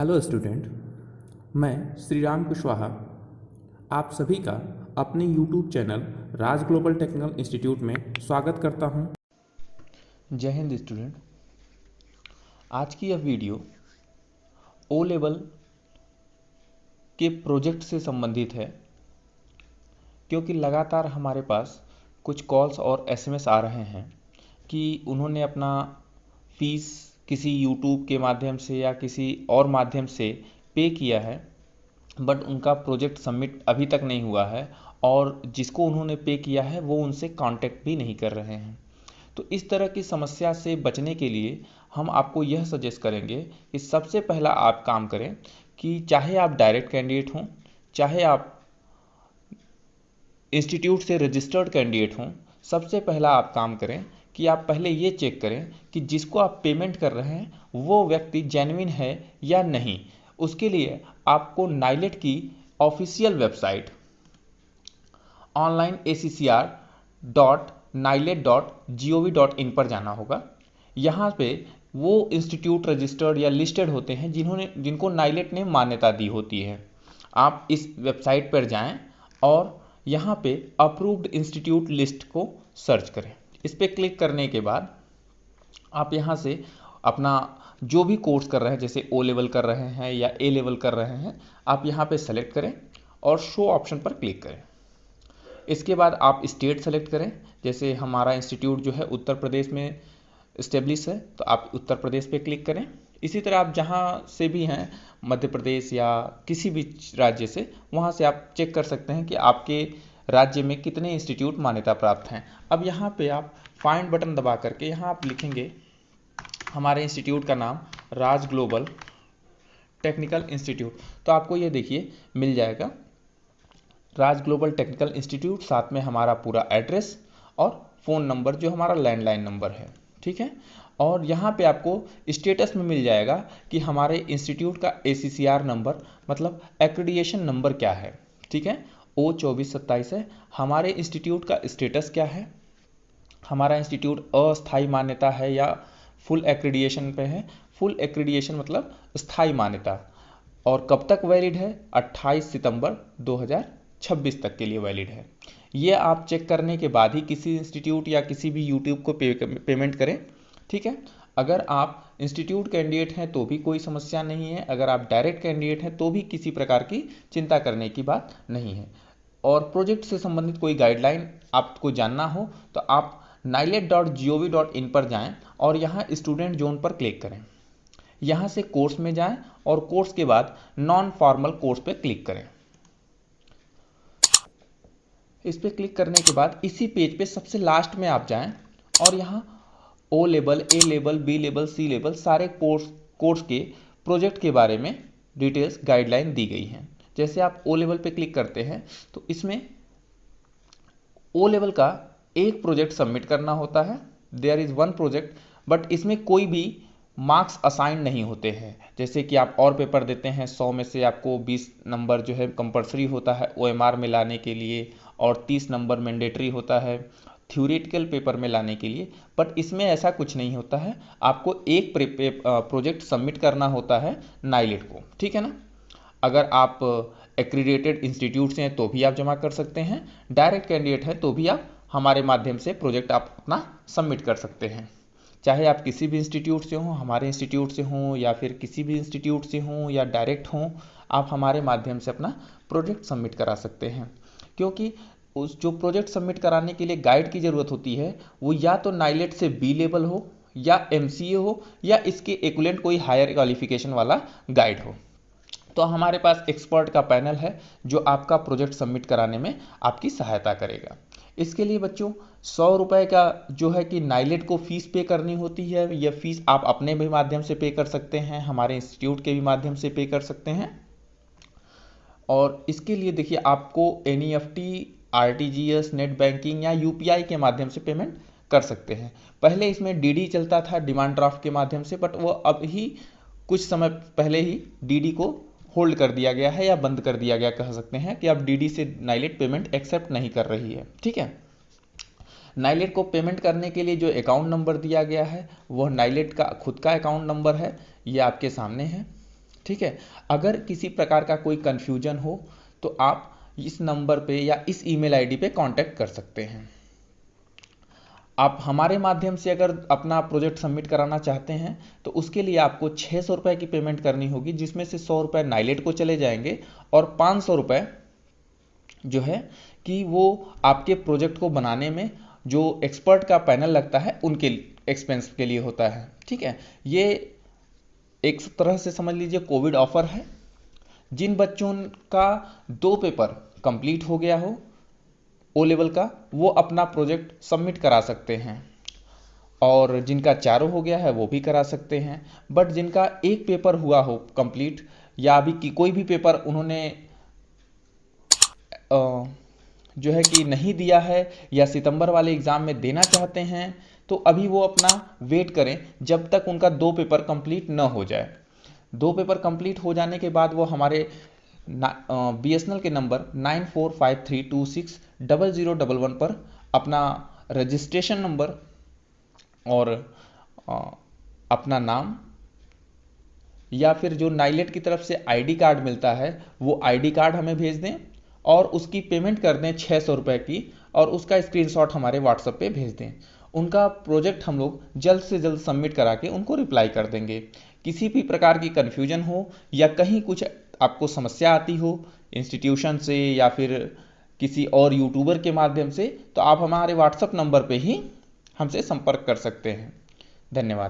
Hello student, मैं श्री राम कुशवाहा आप सभी का अपने यूट्यूब चैनल राज ग्लोबल टेक्निकल इंस्टीट्यूट में स्वागत करता हूं। जय हिंद स्टूडेंट। आज की यह वीडियो ओ लेवल के प्रोजेक्ट से संबंधित है, क्योंकि लगातार हमारे पास कुछ कॉल्स और एसएमएस आ रहे हैं कि उन्होंने अपना फीस किसी यूट्यूब के माध्यम से या किसी और माध्यम से पे किया है, बट उनका प्रोजेक्ट सबमिट अभी तक नहीं हुआ है और जिसको उन्होंने पे किया है वो उनसे कांटेक्ट भी नहीं कर रहे हैं। तो इस तरह की समस्या से बचने के लिए हम आपको यह सजेस्ट करेंगे कि सबसे पहला आप काम करें कि चाहे आप डायरेक्ट कैंडिडेट हों, चाहे आप इंस्टीट्यूट से रजिस्टर्ड कैंडिडेट हों, सबसे पहला आप काम करें कि आप पहले ये चेक करें कि जिसको आप पेमेंट कर रहे हैं वो व्यक्ति जेन्युइन है या नहीं। उसके लिए आपको नाइलेट की ऑफिशियल वेबसाइट online.acr.nilet.gov.in पर जाना होगा। यहाँ पे वो इंस्टीट्यूट रजिस्टर्ड या लिस्टेड होते हैं जिनको नाइलेट ने मान्यता दी होती है। आप इस वेबसाइट पर जाएं और यहाँ पे अप्रूव्ड इंस्टीट्यूट लिस्ट को सर्च करें। इस पर क्लिक करने के बाद आप यहाँ से अपना जो भी कोर्स कर रहे हैं, जैसे ओ लेवल कर रहे हैं या ए लेवल कर रहे हैं, आप यहाँ पे सेलेक्ट करें और शो ऑप्शन पर क्लिक करें। इसके बाद आप स्टेट सेलेक्ट करें। जैसे हमारा इंस्टीट्यूट जो है उत्तर प्रदेश में इस्टेब्लिश है, तो आप उत्तर प्रदेश पे क्लिक करें। इसी तरह आप जहाँ से भी हैं, मध्य प्रदेश या किसी भी राज्य से, वहाँ से आप चेक कर सकते हैं कि आपके राज्य में कितने इंस्टीट्यूट मान्यता प्राप्त हैं। अब यहाँ पे आप फाइंड बटन दबा करके यहाँ आप लिखेंगे हमारे इंस्टीट्यूट का नाम राज ग्लोबल टेक्निकल इंस्टीट्यूट, तो आपको ये देखिए मिल जाएगा राज ग्लोबल टेक्निकल इंस्टीट्यूट, साथ में हमारा पूरा एड्रेस और फ़ोन नंबर जो हमारा लैंडलाइन नंबर है। ठीक है, और यहाँ पे आपको स्टेटस में मिल जाएगा कि हमारे इंस्टीट्यूट का ACCR नंबर मतलब एक्रेडिएशन नंबर क्या है। ठीक है, O2427 है। हमारे इंस्टीट्यूट का स्टेटस क्या है, हमारा इंस्टीट्यूट अस्थायी मान्यता है या फुल एक्रेडिएशन पे है। फुल एक्रेडिएशन मतलब स्थायी मान्यता, और कब तक वैलिड है, 28 सितंबर 2026 तक के लिए वैलिड है। ये आप चेक करने के बाद ही किसी इंस्टीट्यूट या किसी भी यूट्यूब को पेमेंट करें। ठीक है, अगर आप इंस्टीट्यूट कैंडिडेट हैं तो भी कोई समस्या नहीं है, अगर आप डायरेक्ट कैंडिडेट हैं तो भी किसी प्रकार की चिंता करने की बात नहीं है। और प्रोजेक्ट से संबंधित कोई गाइडलाइन आपको जानना हो तो आप nilet.gov.in पर जाएं और यहाँ स्टूडेंट जोन पर क्लिक करें। यहाँ से कोर्स में जाएं और कोर्स के बाद नॉन फॉर्मल कोर्स पे क्लिक करें। इस पे क्लिक करने के बाद इसी पेज पे सबसे लास्ट में आप जाएं और यहाँ ओ लेवल, ए लेवल, बी लेवल, सी लेवल सारे कोर्स के प्रोजेक्ट के बारे में डिटेल्स गाइडलाइन दी गई हैं। जैसे आप ओ लेवल पे क्लिक करते हैं तो इसमें ओ लेवल का एक प्रोजेक्ट सबमिट करना होता है। There is one project, but इसमें कोई भी मार्क्स असाइन नहीं होते हैं। जैसे कि आप और पेपर देते हैं, 100 में से आपको 20 नंबर जो है कंपलसरी होता है OMR में लाने के लिए और 30 नंबर मैंडेटरी होता है थ्योरेटिकल पेपर में लाने के लिए, बट इसमें ऐसा कुछ नहीं होता है। आपको एक प्रोजेक्ट सबमिट करना होता है नाइलेट को। ठीक है ना, अगर आप एक्रीडेटेड इंस्टीट्यूट से हैं तो भी आप जमा कर सकते हैं, डायरेक्ट कैंडिडेट हैं तो भी आप हमारे माध्यम से प्रोजेक्ट आप अपना सबमिट कर सकते हैं। चाहे आप किसी भी इंस्टीट्यूट से हों, हमारे इंस्टीट्यूट से हों या फिर किसी भी इंस्टीट्यूट से हों या डायरेक्ट हों, आप हमारे माध्यम से अपना प्रोजेक्ट सबमिट करा सकते हैं। क्योंकि उस जो प्रोजेक्ट सबमिट कराने के लिए गाइड की ज़रूरत होती है वो या तो नाइलेट से बी लेवल हो या MCA हो या इसके इक्विवेलेंट कोई हायर क्वालिफिकेशन वाला गाइड हो। तो हमारे पास एक्सपर्ट का पैनल है जो आपका प्रोजेक्ट सबमिट कराने में आपकी सहायता करेगा। इसके लिए बच्चों 100 रुपये का जो है कि नाइलेट को फीस पे करनी होती है। यह फीस आप अपने भी माध्यम से पे कर सकते हैं, हमारे इंस्टीट्यूट के भी माध्यम से पे कर सकते हैं। और इसके लिए देखिए आपको NEFT, RTGS, नेट बैंकिंग या UPI के माध्यम से पेमेंट कर सकते हैं। पहले इसमें DD चलता था डिमांड ड्राफ्ट के माध्यम से, बट वो अब ही कुछ समय पहले ही DD को होल्ड कर दिया गया है या बंद कर दिया गया, कह सकते हैं कि अब DD से नाइलेट पेमेंट एक्सेप्ट नहीं कर रही है। ठीक है, नाइलेट को पेमेंट करने के लिए जो अकाउंट नंबर दिया गया है वह नाइलेट का खुद का अकाउंट नंबर है, ये आपके सामने है। ठीक है। अगर किसी प्रकार का कोई कन्फ्यूजन हो तो आप इस नंबर पे या इस ईमेल आईडी पे कांटेक्ट कर सकते हैं। आप हमारे माध्यम से अगर अपना प्रोजेक्ट सबमिट कराना चाहते हैं तो उसके लिए आपको 600 रुपये की पेमेंट करनी होगी, जिसमें से 100 रुपये नाइलेट को चले जाएंगे और 500 रुपये जो है कि वो आपके प्रोजेक्ट को बनाने में जो एक्सपर्ट का पैनल लगता है उनके एक्सपेंस के लिए होता है। ठीक है, ये एक तरह से समझ लीजिए कोविड ऑफर है। जिन बच्चों का 2 पेपर कंप्लीट हो गया हो ओ लेवल का, वो अपना प्रोजेक्ट सबमिट करा सकते हैं, और जिनका चारों हो गया है वो भी करा सकते हैं। बट जिनका एक पेपर हुआ हो कंप्लीट, या अभी की कोई भी पेपर उन्होंने जो है कि नहीं दिया है या सितंबर वाले एग्ज़ाम में देना चाहते हैं, तो अभी वो अपना वेट करें जब तक उनका 2 पेपर कंप्लीट न हो जाए। 2 पेपर कंप्लीट हो जाने के बाद वो हमारे BSNL के नंबर 9453260011 पर अपना रजिस्ट्रेशन नंबर और अपना नाम, या फिर जो नाइलेट की तरफ से आईडी कार्ड मिलता है वो आईडी कार्ड हमें भेज दें, और उसकी पेमेंट कर दें 600 रुपये की, और उसका स्क्रीनशॉट हमारे व्हाट्सएप पे भेज दें। उनका प्रोजेक्ट हम लोग जल्द से जल्द सबमिट करा के उनको रिप्लाई कर देंगे। किसी भी प्रकार की कन्फ्यूजन हो या कहीं कुछ आपको समस्या आती हो इंस्टीट्यूशन से या फिर किसी और यूट्यूबर के माध्यम से, तो आप हमारे व्हाट्सएप नंबर पे ही हमसे संपर्क कर सकते हैं। धन्यवाद।